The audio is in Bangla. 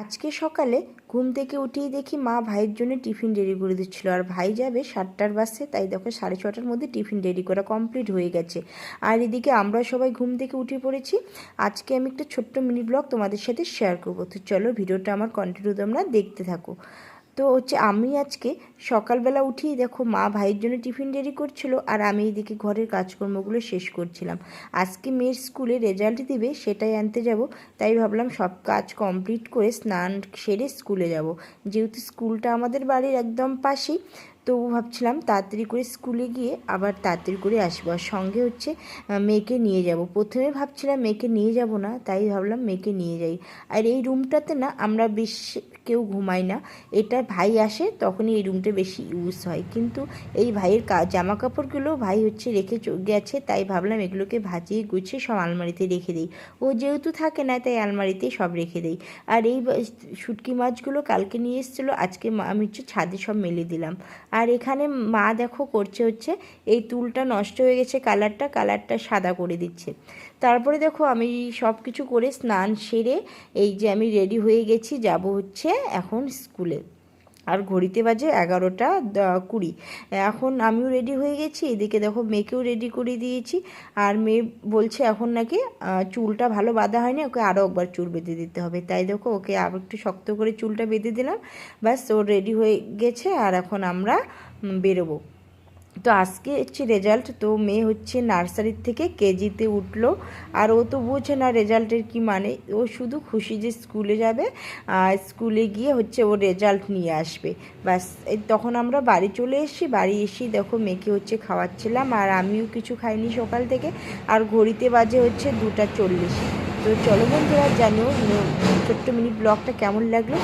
আজকে সকালে ঘুম থেকে উঠেই দেখি মা ভাইয়ের জন্য টিফিন রেডি করে দিচ্ছিলো। আর ভাই যাবে 7টার বাসে, তাই দেখো 6:30টার মধ্যে টিফিন রেডি করা কমপ্লিট হয়ে গেছে। আর এদিকে আমরা সবাই ঘুম থেকে উঠে পড়েছি। আজকে আমি একটা ছোট্ট মিনি ব্লগ তোমাদের সাথে শেয়ার করবো। তো চলো ভিডিওটা আমার কন্টিনিউ তোমরা দেখতে থাকো। তো আমি আজকে সকালবেলা উঠেই দেখো মা ভাইয়ের জন্য টিফিন রেডি করছিল, আর আমি এইদিকে ঘরের কাজকর্মগুলো শেষ করছিলাম। আজকে মেয়ের স্কুলে রেজাল্ট দিবে, সেটাই আনতে যাব। তাই ভাবলাম সব কাজ কমপ্লিট করে স্নান সেরে স্কুলে যাব, যেহেতু স্কুলটা আমাদের বাড়ির একদম পাশেই। তো ভাবছিলাম তাড়াতাড়ি করে স্কুলে গিয়ে আবার তাড়াতাড়ি করে আসবো। আর সঙ্গে মেয়েকে নিয়ে যাব। প্রথমে ভাবছিলাম মেয়েকে নিয়ে যাব না, তাই ভাবলাম মেয়েকে নিয়ে যাই। আর এই রুমটাতে না আমরা বেশি কেউ ঘুমাই না, এটা ভাই আসে তখনই এই রুমটা বেশি ইউজ হয়। কিন্তু এই ভাইয়ের জামা কাপড়গুলো ভাই রেখে গেছে, তাই ভাবলাম এগুলোকে ভাজিয়ে গুছিয়ে সব আলমারিতে রেখে দিই। ও যেহেতু থাকে না, তাই আলমারিতেই সব রেখে দিই। আর এই শুটকি মাছগুলো কালকে নিয়ে এসেছিলো, আজকে আমি ছাদে সব মেলে দিলাম। আর এখানে মা দেখো করছে এই তুলটা নষ্ট হয়ে গেছে, কালারটা সাদা করে দিচ্ছে। তারপরে দেখো আমি সব কিছু করে স্নান সেরে আমি রেডি হয়ে গেছি, যাব এখন স্কুলে। আর ঘড়িতে বাজে 11টা 20। এখন আমিও রেডি হয়ে গেছি, এদিকে দেখো মেয়েকেও রেডি করে দিয়েছি। আর মেয়ে বলছে এখন নাকি চুলটা ভালো বাঁধা হয়নি, ওকে আরও একবার চুল বেঁধে দিতে হবে। তাই দেখো ওকে আবার একটু শক্ত করে চুলটা বেঁধে দিলাম। ব্যাস ও রেডি হয়ে গেছে, আর এখন আমরা বেরোবো। তো আজকে রেজাল্ট, তো মেয়ে নার্সারির থেকে কেজিতে উঠলো। আর ও তো বোঝে না রেজাল্টের কি মানে, ও শুধু খুশি যে স্কুলে যাবে, স্কুলে গিয়ে ও রেজাল্ট নিয়ে আসবে। ব্যাস তখন আমরা বাড়ি চলে এসেছি। বাড়ি এসেই দেখো মেয়েকে খাওয়াচ্ছিলাম, আর আমিও কিছু খাইনি সকাল থেকে। আর ঘড়িতে বাজে 2টা 40। তো চলো বন্ধুরা, জানিও ছোট্ট মিনি ব্লগটা কেমন লাগলো।